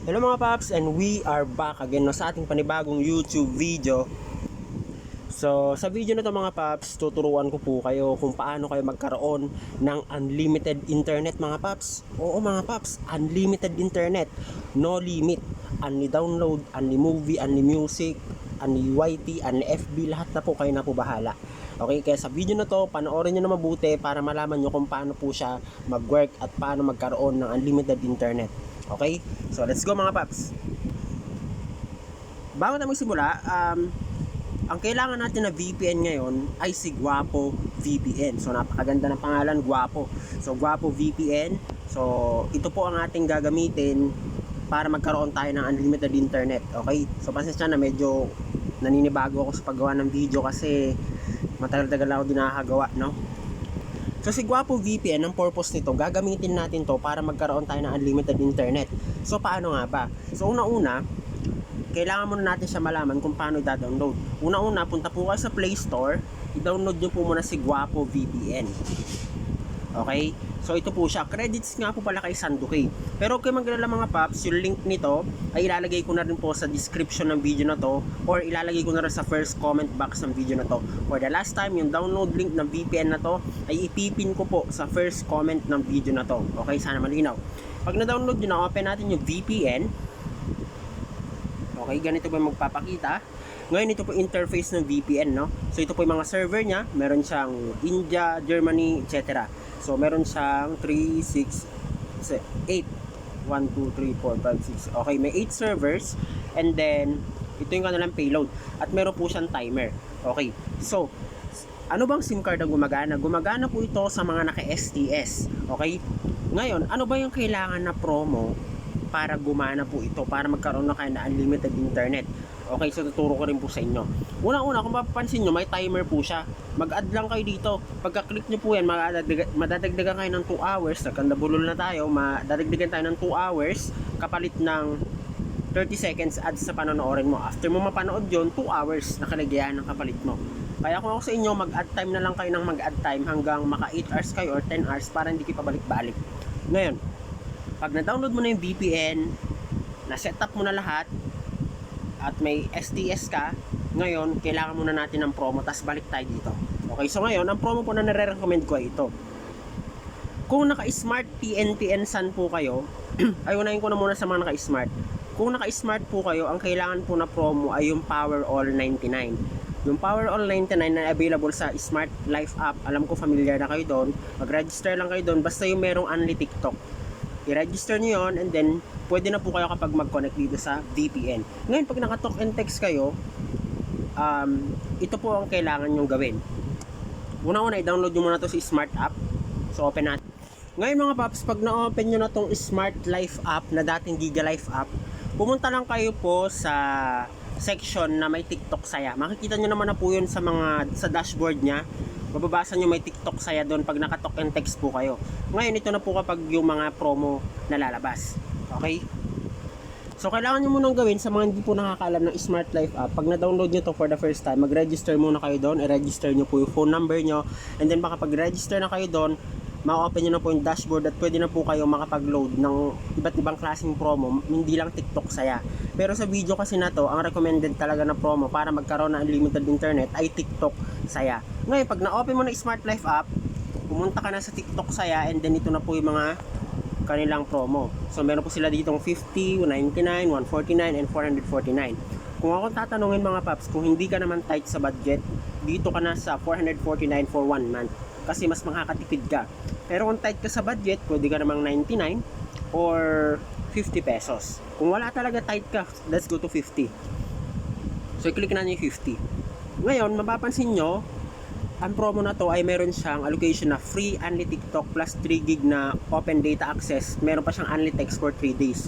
Hello mga paps, and we are back again sa ating panibagong YouTube video. So sa video na to mga paps, tuturuan ko po kayo kung paano kayo magkaroon ng unlimited internet mga paps. Oo mga paps, unlimited internet, no limit, unli download, unli movie, unli music, unli YT, unli FB, lahat na po kayo na po bahala. Okay, kaya sa video na to, panoorin nyo na mabuti para malaman nyo kung paano po siya mag-work at paano magkaroon ng unlimited internet. Okay? So, let's go mga paps. Bago tayo magsimula, ang kailangan natin na VPN ngayon ay si Guapo VPN. So, napakaganda ng pangalan, Guapo. So, Guapo VPN. So, ito po ang ating gagamitin para magkaroon tayo ng unlimited internet. Okay? So, pasensya na medyo naninibago ako sa paggawa ng video kasi matagal-tagal na ako din nakakagawa, no? So si Guapo VPN, ang purpose nito, gagamitin natin to para magkaroon tayo ng unlimited internet. So paano nga ba? So una-una, kailangan muna natin siya malaman kung paano i-download. Una-una, punta po kayo sa Play Store, i-download nyo po muna si Guapo VPN. Okay? So ito po siya. Credits nga po pala kay Sanduke. Pero kung maglala mga paps, yung link nito ay ilalagay ko na rin po sa description ng video na to, or ilalagay ko na rin sa first comment box ng video na to. For the last time, yung download link ng VPN na to ay ipipin ko po sa first comment ng video na to. Okay, sana malinaw. Pag na-download nyo na, open natin yung VPN. Okay, ganito po yung magpapakita. Ngayon, ito po interface ng VPN, no? So, ito po yung mga server niya. Meron siyang India, Germany, etc. So, meron siyang 3, 6, 8. 1, 2, 3, 4, 5, 6. Okay, may 8 servers. And then, ito yung kanilang payload. At meron po siyang timer. Okay, so, ano bang SIM card ang gumagana? Gumagana po ito sa mga naka-STS. Okay? Ngayon, ano ba yung kailangan na promo para gumana po ito, para magkaroon na kayo na unlimited internet? Okay, so tuturo ko rin po sa inyo. Una-una, kung mapapansin nyo, may timer po siya. Mag-add lang kayo dito. Pagka-click nyo po yan, madadagdagan kayo ng 2 hours. Nagkandabulol na tayo, madadagdagan tayo ng 2 hours kapalit ng 30 seconds ads sa panonoorin mo. After mo mapanood yon, 2 hours nakalagyan ng kapalit mo. Kaya kung ako sa inyo, mag-add time na lang kayo ng mag-add time hanggang maka 8 hours kayo or 10 hours para hindi kayo pabalik-balik. Ngayon, pag na-download mo na yung VPN, na-setup mo na lahat, at may STS ka, ngayon, kailangan muna natin ng promo, tas balik tayo dito. Okay, so ngayon, ang promo po na nare-recommend ko ay ito. Kung naka-smart PNPN Sun po kayo, ay unahin ko na muna sa mga naka-smart. Kung naka-smart po kayo, ang kailangan po na promo ay yung Power All 99. Yung Power All 99 na available sa Smart Life app, alam ko familiar na kayo doon, mag-register lang kayo doon, basta yung merong Unli TikTok. I-register nyo yun, and then pwede na po kayo kapag mag-connect dito sa VPN. Ngayon, pag naka-talk and text kayo, ito po ang kailangan nyong gawin. Una-una, i-download nyo muna to si Smart app. So, open natin. Ngayon mga paps, pag na-open nyo na tong Smart Life app na dating Giga Life app, pumunta lang kayo po sa section na may TikTok saya. Makikita nyo naman na po yun sa dashboard nya. Mababasa nyo may TikTok saya doon pag naka-talk and text po kayo. Ngayon, ito na po kapag yung mga promo na lalabas. Okay? So, kailangan nyo munang gawin sa mga hindi po nakakaalam ng Smart Life app. Pag na-download nyo to for the first time, mag-register muna kayo doon. I-register nyo po yung phone number nyo. And then, baka pag-register na kayo doon, ma-open nyo na po yung dashboard at pwede na po kayo makapag-load ng iba't ibang klaseng promo, hindi lang TikTok saya. Pero sa video kasi na to, ang recommended talaga na promo para magkaroon ng unlimited internet ay TikTok saya. Ngayon, pag na-open mo na Smart Life app, pumunta ka na sa TikTok saya, and then ito na po yung mga kanilang promo. So meron po sila ditong 50, 99, 149, and 449. Kung ako tatanungin mga paps, kung hindi ka naman tight sa budget, dito ka na sa 449 for 1 month. Kasi mas makakatipid ka. Pero kung tight ka sa budget, pwede ka namang 99 or 50 pesos. Kung wala talaga tight ka, let's go to 50. So, i-click na nyo yung 50. Ngayon, mapapansin nyo, ang promo na to ay meron siyang allocation na free Unli TikTok plus 3 gig na open data access. Meron pa siyang Unli text for 3 days.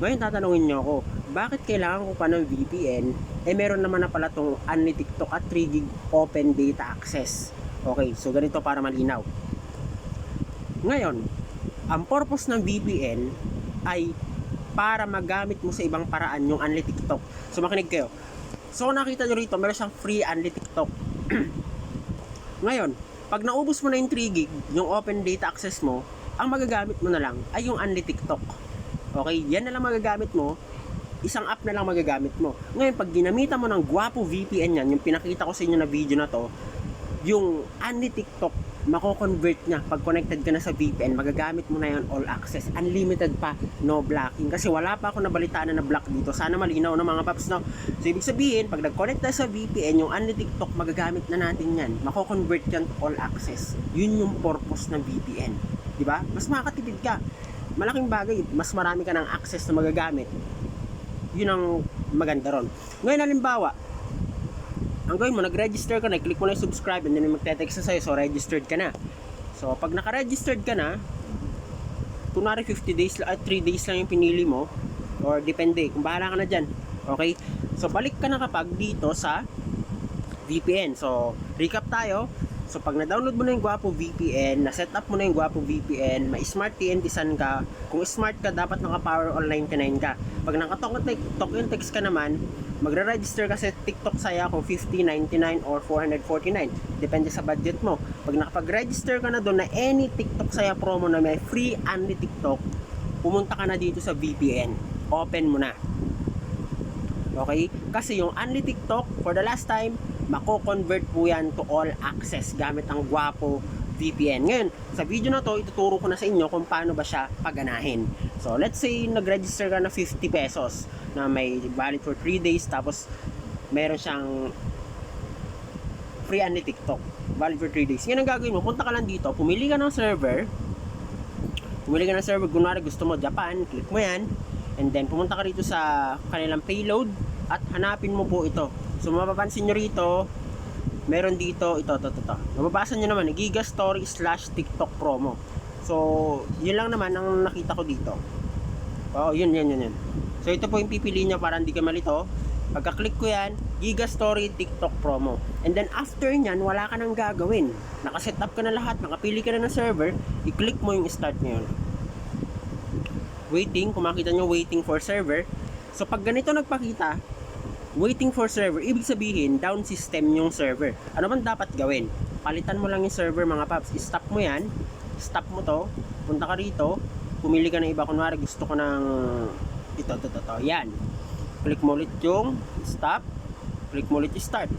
Ngayon, tatanungin nyo ako, bakit kailangan ko pa ng VPN? Meron naman na pala tong Unli TikTok at 3 gig open data access. Okay, so ganito para malinaw. Ngayon, ang purpose ng VPN ay para magamit mo sa ibang paraan yung Unli TikTok. So makinig kayo. So nakita nyo rito, meron siyang free Unli TikTok. Ngayon, pag naubos mo na yung 3 gig, yung open data access mo, ang magagamit mo na lang ay yung Unli TikTok. Okay, yan na lang magagamit mo. Isang app na lang magagamit mo. Ngayon, pag ginamitan mo ng Guapo VPN yan, yung pinakita ko sa inyo na video na to, yung Unli TikTok, mako-convert niya. Pag connected ka na sa VPN, magagamit mo na yan all access. Unlimited pa, no blocking. Kasi wala pa ako nabalitaan na block dito. Sana malinaw na mga paps, no? So, ibig sabihin, pag nag-connect na sa VPN, yung Unli TikTok, magagamit na natin yan. Mako-convert yan to all access. Yun yung purpose ng VPN. Diba? Mas makakatipid ka. Malaking bagay, mas marami ka ng access na magagamit. Yun ang maganda ron. Ngayon, halimbawa, ang gawin mo, nag-register ka na, click mo na yung subscribe, and then magte-text na sa'yo, so registered ka na. So, pag naka-registered ka na, kunwari 50 days, 3 days lang yung pinili mo, or depende, kung bahala ka na dyan. Okay? So, balik ka na kapag dito sa VPN. So, recap tayo. So, pag na-download mo na yung Guapo VPN, na-set up mo na yung Guapo VPN, may smart TNT SAN ka. Kung smart ka, dapat naka-power on 99 ka. Pag naka-talk and text ka naman, magre-register ka sa TikTok Saya kung 50, 99, or 449. Depende sa budget mo. Pag nakapag-register ka na doon na any TikTok Saya promo na may free Unli TikTok, pumunta ka na dito sa VPN. Open mo na. Okay? Kasi yung Unli TikTok, for the last time, mako-convert po yan to all access gamit ang Guapo VPN. Ngayon, sa video na to, ituturo ko na sa inyo kung paano ba siya paganahin. So, let's say, nag-register ka na 50 pesos na may valid for 3 days, tapos meron siyang free Unli TikTok. Valid for 3 days. Ngayon ang gagawin mo, punta ka lang dito, pumili ka ng server. Kunwari gusto mo Japan, click mo yan. And then, pumunta ka rito sa kanilang payload at hanapin mo po ito. So, mapapansin nyo rito, meron dito, ito. Mababasa nyo naman, Giga Story / TikTok Promo. So, yun lang naman ang nakita ko dito. Oo, yun. So, ito po yung pipiliin nyo para hindi ka malito. Pagka-click ko yan, Giga Story TikTok Promo. And then, after nyan, wala ka nang gagawin. Nakaset up ka na lahat, nakapili ka na ng server, i-click mo yung start nyo yun. Waiting, kung makita nyo, waiting for server. So, pag ganito nagpakita, waiting for server, ibig sabihin, down system yung server. Ano man dapat gawin? Palitan mo lang yung server, mga paps. I-stop mo yan. Stop mo to. Punta ka rito. Pumili ka ng iba. Kunwari, gusto ko ng ito. Yan. Click mo ulit yung stop. Click mo ulit yung start.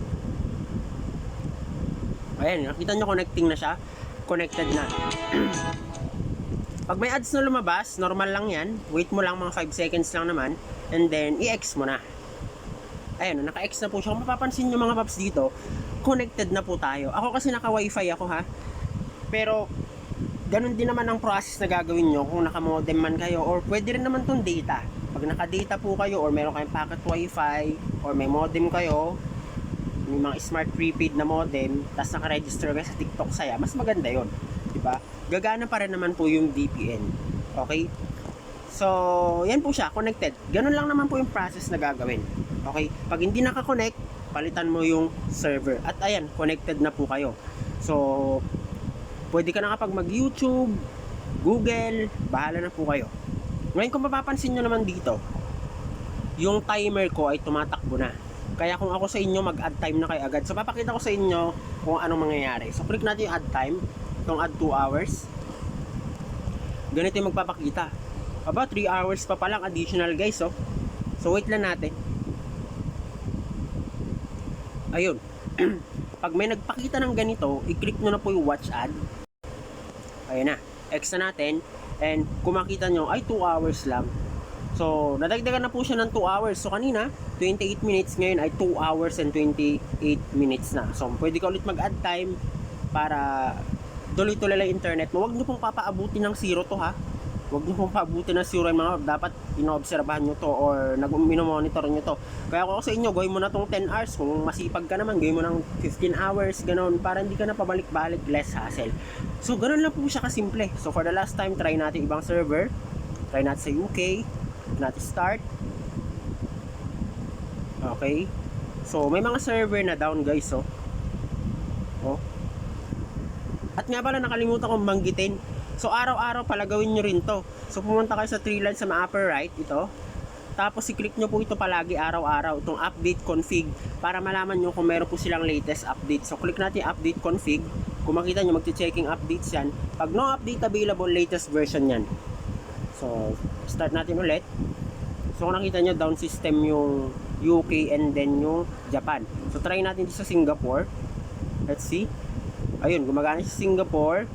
Ayan, nakita nyo connecting na siya. Connected na. Pag may ads na lumabas, normal lang yan. Wait mo lang, mga 5 seconds lang naman. And then, i-X mo na. Ayan, naka-X na po siya. Kung mapapansin nyo mga paps dito, connected na po tayo. Ako kasi naka-wifi ako ha. Pero, ganun din naman ang process na gagawin nyo kung naka-modem man kayo. Or pwede rin naman tong data. Pag naka-data po kayo, or meron kayong packet wifi, or may modem kayo, may mga smart prepaid na modem, tapos naka-register kayo sa TikTok Saya, mas maganda yon, diba? Gagana pa rin naman po yung VPN. Okay? So, yan po siya, connected. Ganun lang naman po yung process na gagawin. Okay? Pag hindi naka-connect, palitan mo yung server. At ayan, connected na po kayo. So, pwede ka na kapag mag-YouTube, Google, bahala na po kayo. Ngayon, kung mapapansin nyo naman dito, yung timer ko ay tumatakbo na. Kaya kung ako sa inyo, mag-add time na kayo agad. So, papakita ko sa inyo kung anong mangyayari. So, click natin yung add time. Itong add 2 hours. Ganito yung magpapakita. Aba, 3 hours pa palang additional guys, oh. So, wait lang natin. Ayun. Pag may nagpakita ng ganito, i-click nyo na po yung watch ad. Ayun na. X na natin. And kung makita nyo, ay 2 hours lang. So, nadagdagan na po siya ng 2 hours. So, kanina, 28 minutes. Ngayon ay 2 hours and 28 minutes na. So, pwede ka ulit mag-add time para tuloy-tuloy lang internet mo. Huwag nyo pong papaabutin ng 0 to ha. Huwag nyo pong paabutin ng 0 yung mga dapat inoobserbahan nyo to or minomonitor nyo to. Kaya ako sa inyo, gawin mo na tong 10 hours. Kung masipag ka naman, gawin mo ng 15 hours, ganoon, para hindi ka na pabalik-balik, less hassle. So, ganoon lang po siya kasimple. So, for the last time, try natin ibang server. Try natin sa UK. Natin start. Okay. So, may mga server na down guys, oh. Oh. At nga pala, nakalimutan kong banggitin. So, araw-araw pala gawin nyo rin to. So, pumunta kayo sa 3 lines sa upper right, ito. Tapos, i-click nyo po ito palagi araw-araw, itong update config, para malaman nyo kung meron po silang latest update. So, click natin update config. Kung makita nyo, magti-checking updates yan. Pag no update available, latest version yan. So, start natin ulit. So, kung nakita nyo, down system yung UK and then yung Japan. So, try natin dito sa Singapore. Let's see. Ayun, gumagana sa Singapore.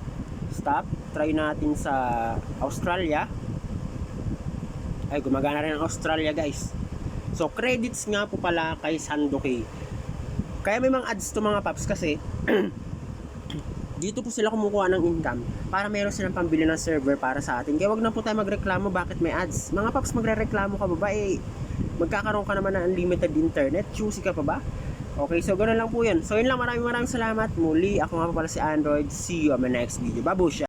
Stop. Try natin sa Australia. Ay, gumagana rin ang Australia, guys. So, credits nga po pala kay Sandoki. Kaya may mga ads to mga paps kasi dito po sila kumukuha ng income para meron silang pambili ng server para sa atin. Kaya wag na po tayo magreklamo bakit may ads. Mga paps, magrereklamo ka ba ba? Magkakaroon ka naman ng unlimited internet. Choosy ka pa ba? Okay, so ganoon lang po yun. So yun lang, maraming salamat. Muli, ako nga po pala si Android. See you on my next video. Babusha!